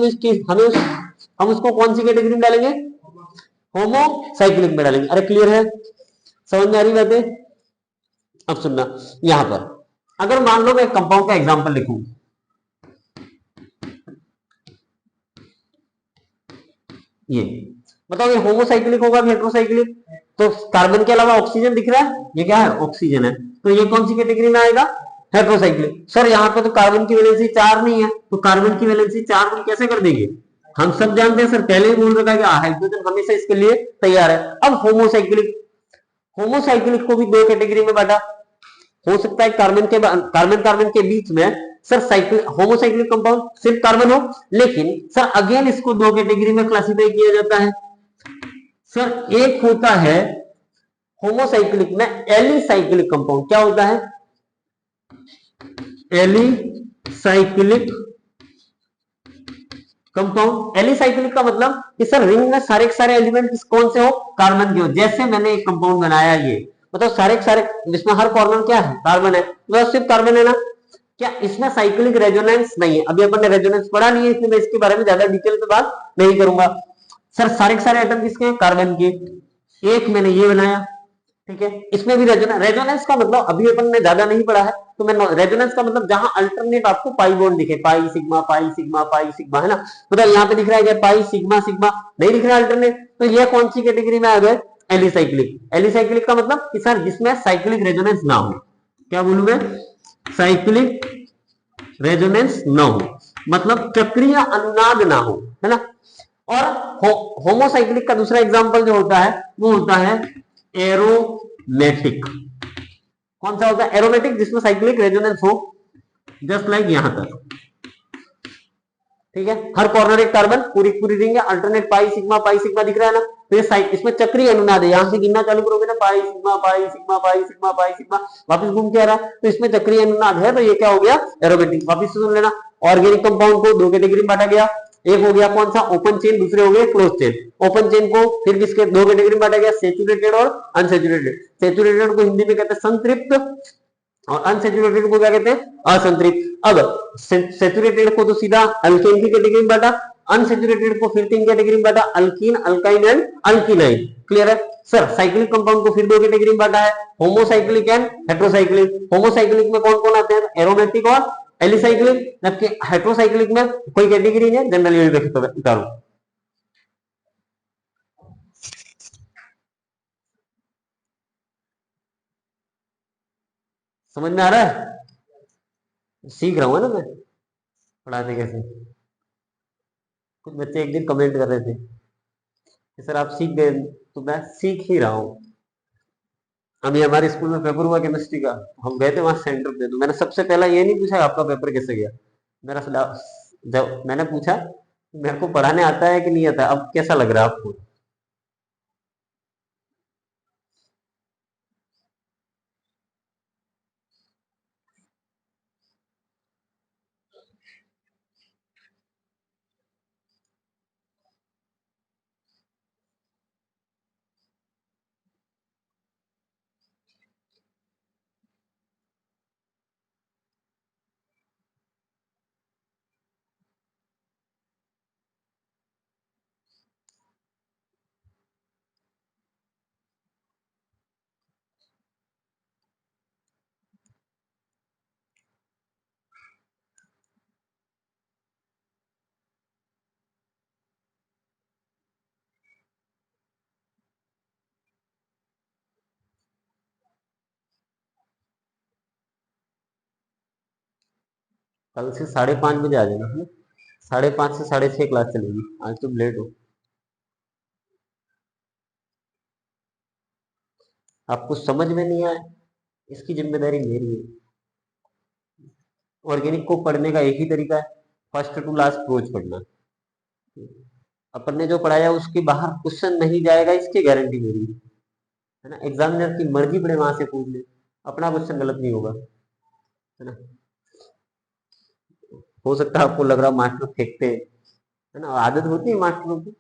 हम उसको कौन सी कैटेगरी में डालेंगे, होमो साइक्लिक में डालेंगे। अरे क्लियर है, समझ में आ रही बातें। अब सुनना, यहां पर अगर मान लो मैं कंपाउंड का एग्जांपल लिखूं, ये बताओ ये होमोसाइक्लिक होगा कि हेट्रोसाइक्लिक, तो कार्बन के अलावा ऑक्सीजन दिख रहा है, ये क्या है, ऑक्सीजन है, तो ये कौन सी कैटेगरी में आएगा, हेट्रोसाइक्लिक। सर यहाँ पे तो कार्बन की वैलेंसी 4 नहीं है, तो कार्बन की वैलेंसी 4 हम कैसे कर देंगे, हम सब जानते हैं सर, पहले ही बोल रखा है कि हाइड्रोजन हमेशा इसके लिए तैयार है। अब होमोसाइक्लिक, होमोसाइक्लिक को भी 2 कैटेगरी में बांटा, हो सकता है कार्बन कार्बन के बीच में सर साइक्लिक होमोसाइक्लिक कंपाउंड सिर्फ कार्बन हो, लेकिन सर अगेन इसको 2 कैटेगरी में क्लासिफाई किया जाता है। सर एक होता है होमोसाइक्लिक में एलिसाइक्लिक कंपाउंड। क्या होता है, एलिसाइक्लिक कंपाउंड। एलिसाइक्लिक का मतलब कि सर रिंग में सारे के सारे एलिमेंट कौन से हो, कार्बन के हो। जैसे मैंने एक कंपाउंड बनाया ये, मतलब सारे के सारे जिसमें हर कॉर्नर क्या है, कार्बन है, तो सिर्फ कार्बन है ना। क्या इसमें साइक्लिक रेजोनेंस नहीं है? अभी अपन ने रेजोनेंस पढ़ा नहीं है, इसलिए मैं इसके बारे में ज्यादा डिटेल में बात नहीं करूंगा। सर सारे के सारे एटम किसके हैं, कार्बन के। एक मैंने ये बनाया, ठीक है, इसमें भी रेजोनेंस। रेजोनेंस का मतलब अभी अपन ने ज्यादा नहीं पढ़ा है, तो मैं रेजोनेंस का मतलब जहां अल्टरनेट आपको पाई बॉन्ड दिखे, pi sigma pi sigma pi sigma, है ना। मतलब यहाँ पे दिख रहा है क्या, पाई सिग्मा सिग्मा नहीं दिख रहा अल्टरनेट, तो ये कौन सी कैटेगरी में आ गए, एलिसाइक्लिक। एलिसाइक्लिक का मतलब कि सर जिसमें साइक्लिक रेजोनेंस ना हो। क्या बोलूं मैं, साइक्लिक रेजोनेंस ना हो, मतलब चक्रीय अनुनाद ना हो, है ना। और होमोसाइक्लिक का दूसरा एग्जांपल जो होता है वो होता है एरोमेटिक। कौन सा होता है, एरोमेटिक, जिसमें साइक्लिक रेजोनेंस हो, जस्ट लाइक यहां तक, ठीक है। हर कॉर्नर एक कार्बन, पूरी पूरी रिंग है, अल्टरनेट पाई सिग्मा दिख रहा है ना। तो ये इसमें चक्रीय अनुनाद है, यहां से गिनना चालू करोगे ना, pi sigma pi sigma pi sigma pi sigma, वापस घूम के आ रहा है, तो इसमें चक्रीय अनुनाद है, तो ये क्या हो गया, एरोमेटिक। वापस सुन लेना, ऑर्गेनिक कंपाउंड को दो कैटेगरी में बांटा गया। एक हो गया कौन सा, ओपन चेन, दूसरे हो गए क्लोज चेन। ओपन चेन को फिर किसके दो कैटेगरी में बांटा गया, सेचुरेटेड और अनसेचुरेटेड। सेचुरेटेड को हिंदी में कहते हैं संतृप्त, और अनसेचुरेटेड को क्या कहते हैं, असंतृप्त। अब सेचुरेटेड को तो सीधा अल्केन की कैटेगरी में बांटा, अनसेचुरेटेड को फिर तीन कैटेगरी में बांटा, अल्कीन, अल्काइन एंड अल्कीनाइन। क्लियर है सर। साइक्लिक कंपाउंड को फिर दो कैटेगरी में बांटा है, होमोसाइक्लिक एंड हेट्रोसाइक्लिक। होमोसाइक्लिक में कौन कौन आते हैं, एरोमेटिक और एलिसाइक्लिक, जबकि हेट्रोसाइक्लिक में कोई कैटेगरी नहीं है, जनरली उतारू। समझ में आ रहा है, सीख रहा हूं ना मैं पढ़ाते कैसे। कुछ बच्चे एक दिन कमेंट कर रहे थे कि सर आप सीख गए, तो मैं सीख ही रहा हूँ। अभी हमारे स्कूल में पेपर हुआ केमिस्ट्री का, हम गए थे वहां सेंटर पे, तो मैंने सबसे पहला ये नहीं पूछा आपका पेपर कैसे गया। मेरा जब मैंने पूछा मेरे को पढ़ाने आता है कि नहीं आता, अब कैसा लग रहा है आपको। कल से 5:30 बजे आ जाना है। 5:30 से 6:30 क्लास चलेगी, आज तुम लेट हो। आपको समझ में नहीं आया, इसकी जिम्मेदारी मेरी है। ऑर्गेनिक को पढ़ने का एक ही तरीका है, फर्स्ट टू लास्ट क्लोज पढ़ना। अपन ने जो पढ़ाया उसके बाहर क्वेश्चन नहीं जाएगा, इसकी गारंटी मेरी है ना। एग्जामिनर की मर्जी पड़े वहां से पूछ ले, अपना क्वेश्चन गलत नहीं होगा, है ना। हो सकता है आपको लग रहा मास्टर फेंकते हैं, है ना, आदत होती है मास्टरों की।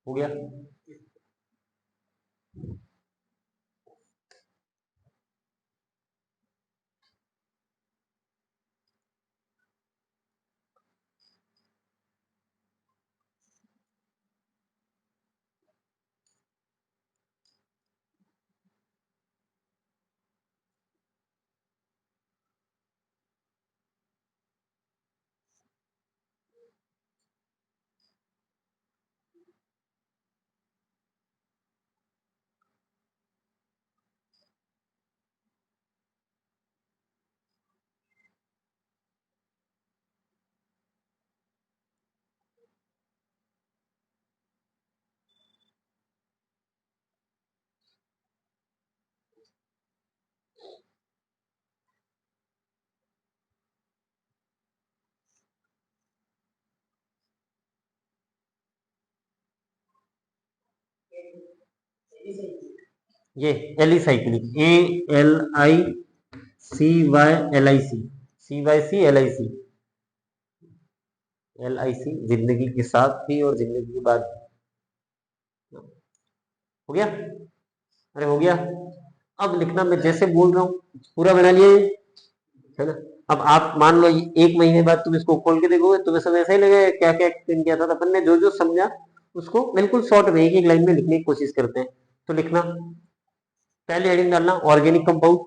हो गया। ये एलिसाइक्लिक, ALICYLIC, CYCLIC, LIC, जिंदगी के साथ भी और जिंदगी के बाद भी। हो गया? अरे हो गया। अब लिखना मैं जैसे बोल रहा हूँ पूरा बना लिए, है ना? अब आप मान लो 1 महीने बाद तुम इसको खोल के देखोगे, तुम्हें सब ऐसा ही लगेगा क्या क्या एक्सप्लेन किया था। अपन ने जो जो समझा उसको बिल्कुल शॉर्ट में एक लाइन में लिखने की कोशिश करते हैं। तो लिखना, पहले हेडिंग डालना ऑर्गेनिक कंपाउंड,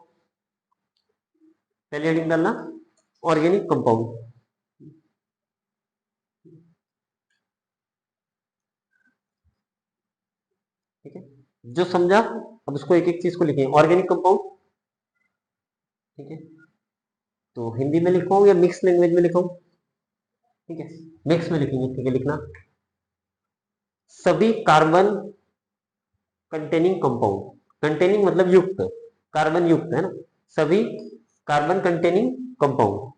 पहले हेडिंग डालना ऑर्गेनिक कंपाउंड। ठीक है, जो समझा अब उसको एक एक चीज को लिखें। ऑर्गेनिक कंपाउंड, ठीक है, तो हिंदी में लिखवाऊं या मिक्स लैंग्वेज में लिखाऊं? ठीक है, मिक्स में लिखेंगे। ठीक है, लिखना सभी कार्बन कंटेनिंग कंपाउंड, कंटेनिंग मतलब युक्त, कार्बन युक्त, है ना? सभी कार्बन कंटेनिंग कंपाउंड,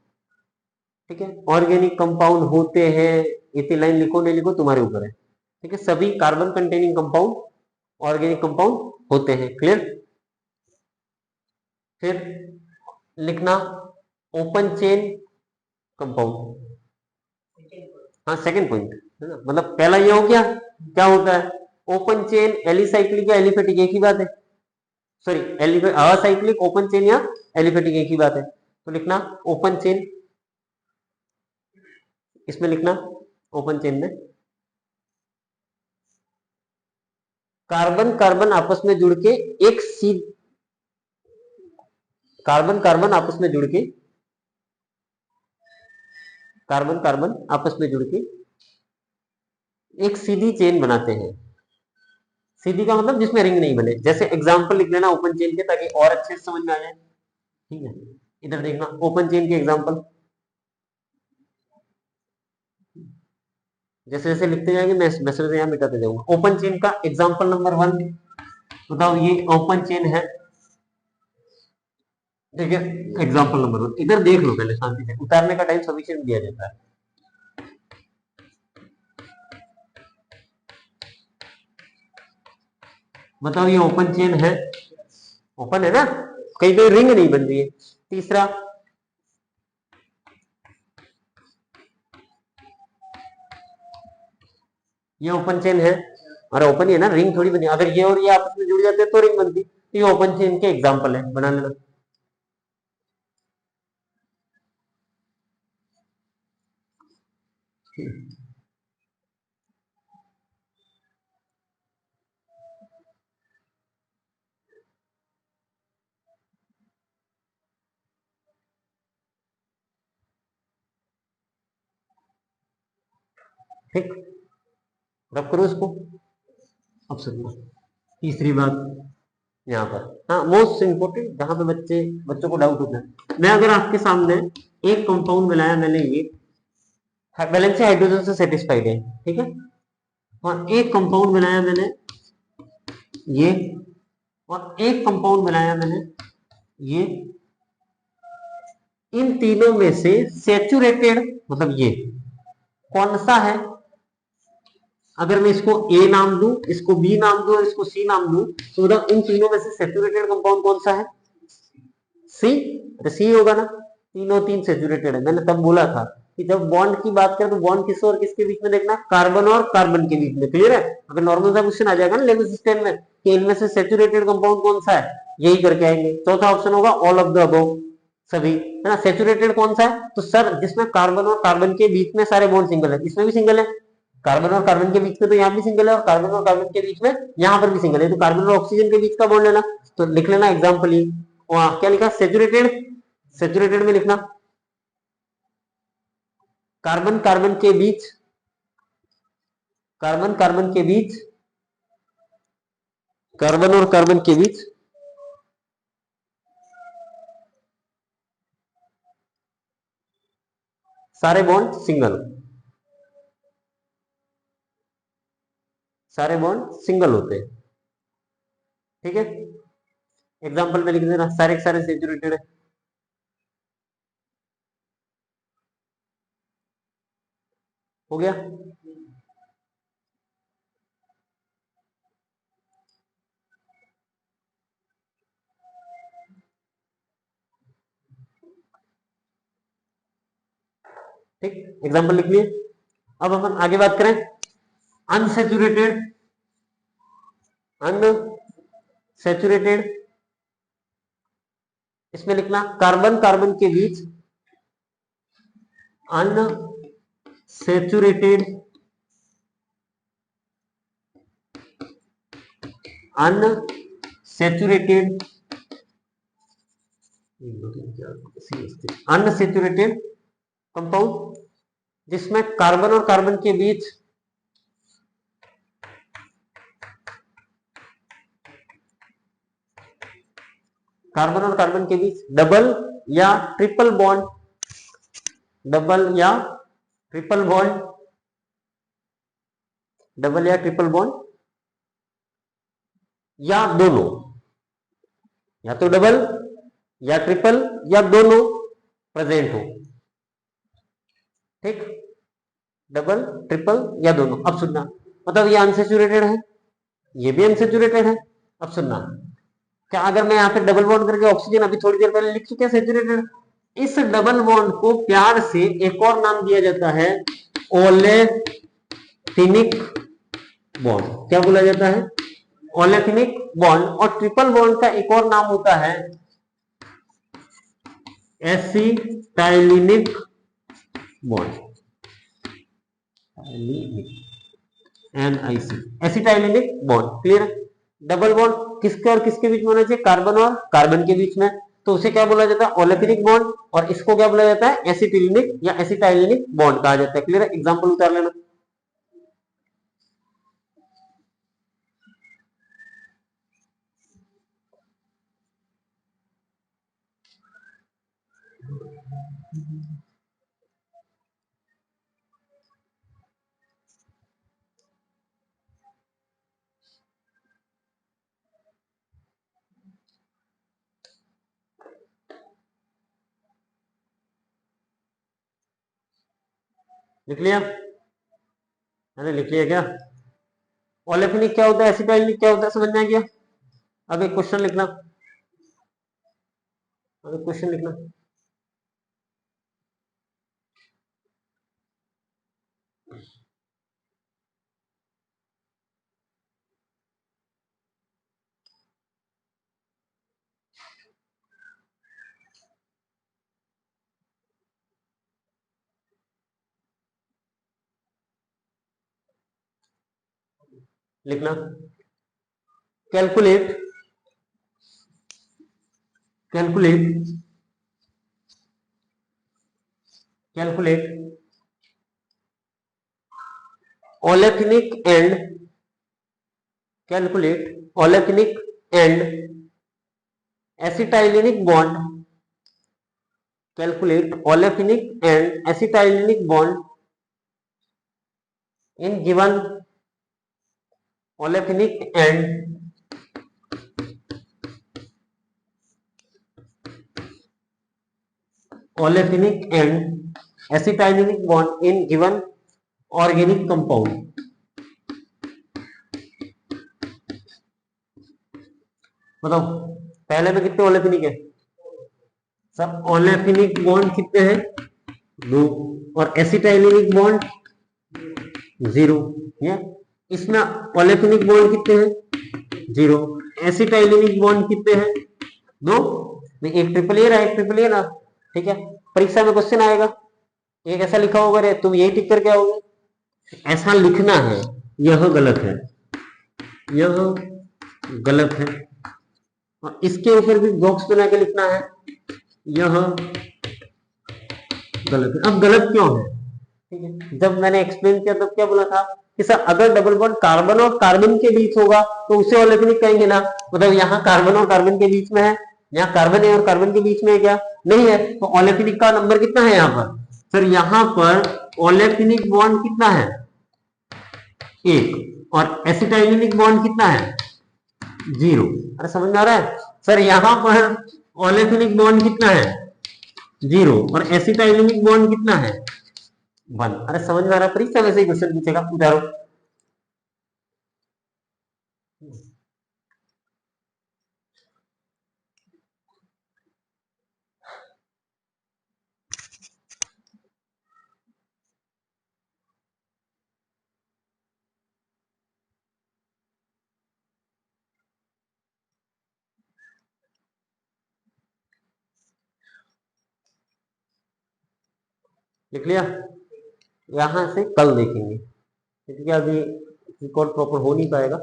ठीक है, ऑर्गेनिक कंपाउंड होते हैं। इतनी लाइन लिखो नहीं लिखो तुम्हारे ऊपर है। ठीक है, सभी carbon containing compound organic compound होते हैं। क्लियर? फिर लिखना ओपन चेन कंपाउंड। हाँ, सेकंड पॉइंट, है ना? मतलब पहला ये हो गया, क्या होता है ओपन चेन, एलिसाइक्लिक या एलिफेटिक एक ही बात है। सॉरी, असाइक्लिक, ओपन चेन या एलिफेटिक एक ही बात है। तो लिखना ओपन चेन, इसमें लिखना ओपन चेन में कार्बन कार्बन आपस में जुड़ के एक सी, कार्बन कार्बन आपस में जुड़ के, कार्बन कार्बन आपस में जुड़ के एक सीधी चेन बनाते हैं। सीधी का मतलब जिसमें रिंग नहीं बने। जैसे एग्जांपल लिख लेना ओपन चेन के, ताकि और अच्छे से समझ में आ जाए। ठीक है, इधर देखना ओपन चेन के एग्जांपल, जैसे जैसे लिखते जाएंगे मैं मैसेज यहाँ मिटाते जाऊंगा। ओपन चेन का एग्जांपल नंबर 1, बताओ ये ओपन चेन है। ठीक है, एग्जांपल नंबर 1 इधर देख लो पहले शांति से, उतारने का टाइम सफिशिएंट दिया जाता है। बताओ ये ओपन चेन है, ओपन है ना, कहीं पे रिंग नहीं बन रही है। तीसरा, ये ओपन चेन है, और ओपन ही है ना, रिंग थोड़ी बनी। अगर ये और ये आपस में जुड़ जाते तो रिंग बनती। ये ओपन चेन के एग्जांपल है, बना लेना। ठीक, रब करो इसको। अब सुनना तीसरी बात यहाँ पर, हाँ मोस्ट इंपोर्टेंट, जहां पे बच्चों को डाउट होता है। मैं अगर आपके सामने एक कंपाउंड बनाया मैंने, ये वैलेंसी हाइड्रोजन से सेटिस्फाइड है, ठीक है, और एक कंपाउंड बनाया मैंने ये, और एक कंपाउंड बनाया मैंने ये, इन तीनों में से सेचुरेटेड मतलब ये कौन सा है? अगर मैं इसको ए नाम दूं, इसको बी नाम दूं और इसको सी नाम दूं, तो बताओ इन तीनों में से सेचुरेटेड कंपाउंड कौन सा है? सी। तो सी होगा ना, तीनों तीन सेचुरेटेड है। मैंने तब बोला था कि जब बॉन्ड की बात करें तो बॉन्ड किस और किसके बीच में देखना, कार्बन और कार्बन के बीच में। क्लियर है? अगर नॉर्मल सा क्वेश्चन आ जाएगा ना लेवल सिस्टम में कि इनमें से सेचुरेटेड कंपाउंड कौन सा है, यही करके आएंगे। चौथा ऑप्शन होगा ऑल ऑफ द अबव, सभी, है ना। सेचुरेटेड कौन सा है? तो सर जिसमें कार्बन और कार्बन के बीच में सारे बॉन्ड सिंगल है, इसमें भी सिंगल है। कार्बन और कार्बन के बीच में तो यहाँ भी सिंगल है, और कार्बन और कार्बन के बीच में यहाँ पर भी सिंगल है। तो कार्बन और ऑक्सीजन के बीच का बॉन्ड लेना, तो लिख लेना एग्जाम्पल ये। वहां क्या लिखा? सेचुरेटेड। सेचुरेटेड में लिखना कार्बन कार्बन के बीच, कार्बन कार्बन के बीच, कार्बन और कार्बन के बीच सारे बॉन्ड सिंगल, सारे बॉन्ड सिंगल होते हैं। ठीक है, एग्जाम्पल में लिख देना सारे के सारे सेचुरेटेड है। हो गया? ठीक, एग्जाम्पल लिख लिए। अब अपन आगे बात करें अनसैचुरेटेड। अनसैचुरेटेड इसमें लिखना कार्बन कार्बन के बीच अनसैचुरेटेड अनसैचुरेटेड अनसैचुरेटेड कंपाउंड जिसमें कार्बन और कार्बन के बीच कार्बन और कार्बन के बीच डबल या ट्रिपल बॉन्ड, डबल या ट्रिपल बॉन्ड, डबल या ट्रिपल बॉन्ड या दोनों, या तो डबल या ट्रिपल या दोनों प्रेजेंट हो। ठीक, डबल ट्रिपल या दोनों। अब सुनना, मतलब ये अनसैचुरेटेड है, ये भी अनसैचुरेटेड है। अब सुनना, क्या अगर मैं यहाँ पे डबल बॉन्ड करके ऑक्सीजन अभी थोड़ी देर पहले लिख चुके हैं सैचुरेटेड, इस डबल बॉन्ड को प्यार से एक और नाम दिया जाता है ओलेफिनिक बॉन्ड। क्या बोला जाता है? Olefinic bond. और ट्रिपल बॉन्ड का एक और नाम होता है acetylenic bond, NIC, acetylenic bond. Clear? Double bond किसके और किसके बीच में होना चाहिए? कार्बन और कार्बन के बीच में, तो उसे क्या बोला जाता है? Olefinic bond. और इसको क्या बोला जाता है? एसिटिलिनिक या एसिटाइलिनिक बॉन्ड कहा जाता है। क्लियर? एग्जांपल उतार लेना। लिख लिया? अरे लिख लिया क्या? ओलेफिनिक क्या होता है, एसिटाइलिनिक क्या होता है, समझ में आ गया? अब एक क्वेश्चन लिखना, अब एक क्वेश्चन लिखना। लिखना, calculate, calculate, calculate olefinic and, calculate olefinic and acetylenic bond, calculate olefinic and acetylenic bond in given olefinic and olefinic and acetylenic bond in given organic compound. बताओ पहले में कितने ओलेफिनिक है? सब ओलेफिनिक बॉन्ड कितने हैं? 2। और एसिटाइलिनिक बॉन्ड 0। इसमें ओलेफिनिक बॉन्ड कितने हैं? 0। एसिटाइलिनिक बॉन्ड कितने हैं? 2। एक ट्रिपल एयर है, एक ट्रिपल एयर ना। ठीक है, परीक्षा में क्वेश्चन आएगा, एक ऐसा लिखा होगा, रे तुम यही टिक करके आओगे। ऐसा लिखना है, यह गलत है, यह गलत है। और इसके ऊपर भी बॉक्स बना के लिखना है, यह गलत है। अब गलत क्यों है? ठीक है, जब मैंने एक्सप्लेन किया तब क्या बोला था कि सर अगर डबल बॉन्ड कार्बन और कार्बन के बीच होगा तो उसे ओलेफिनिक कहेंगे ना। मतलब यहाँ कार्बन और कार्बन के बीच में है, यहाँ कार्बन है और कार्बन के बीच में है क्या? नहीं है, तो ओलेफिनिक का नंबर कितना है यहाँ पर? सर यहाँ पर ओलेफिनिक बॉन्ड कितना है? 1। और एसिटाइलिनिक बॉन्ड कितना है? 0। अरे समझ में आ रहा है? सर यहाँ पर ओलेफिनिक बॉन्ड कितना है? 0। और एसिटाइलिनिक बॉन्ड कितना है? 1। अरे समझ में आ रहा है? परीक्षा में से क्वेश्चन पूछेगा, उतारो। लिख लिया? यहां से कल देखेंगे, क्योंकि अभी रिकॉर्ड प्रॉपर हो नहीं पाएगा।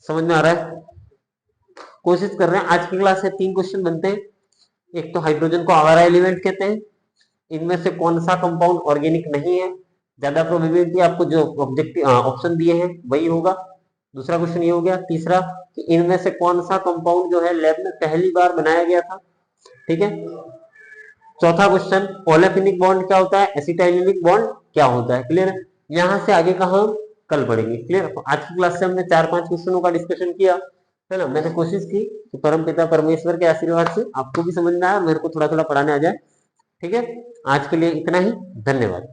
समझ में आ रहा है? कोशिश कर रहे हैं। आज की क्लास से 3 क्वेश्चन बनते हैं। एक तो हाइड्रोजन को आवारा एलिमेंट कहते हैं, इनमें से कौन सा कंपाउंड ऑर्गेनिक नहीं है, ज्यादा प्रोबेबिलिटी आपको जो ऑब्जेक्टिव ऑप्शन दिए हैं वही होगा। दूसरा क्वेश्चन ये हो गया। तीसरा कि इनमें से कौन सा कंपाउंड जो है लैब में पहली बार बनाया गया था, ठीक है। चौथा क्वेश्चन ओलेफिनिक बॉन्ड क्या होता है, एसिटाइलिक बॉन्ड क्या होता है। क्लियर है? यहाँ से आगे का हम कल पढ़ेंगे। क्लियर? आज की क्लास से हमने 4-5 क्वेश्चनों का डिस्कशन किया, है ना। मैंने कोशिश की कि परम पिता परमेश्वर के आशीर्वाद से आपको भी समझ में आया, मेरे को थोड़ा थोड़ा पढ़ाने आ जाए। ठीक है, आज के लिए इतना ही। धन्यवाद।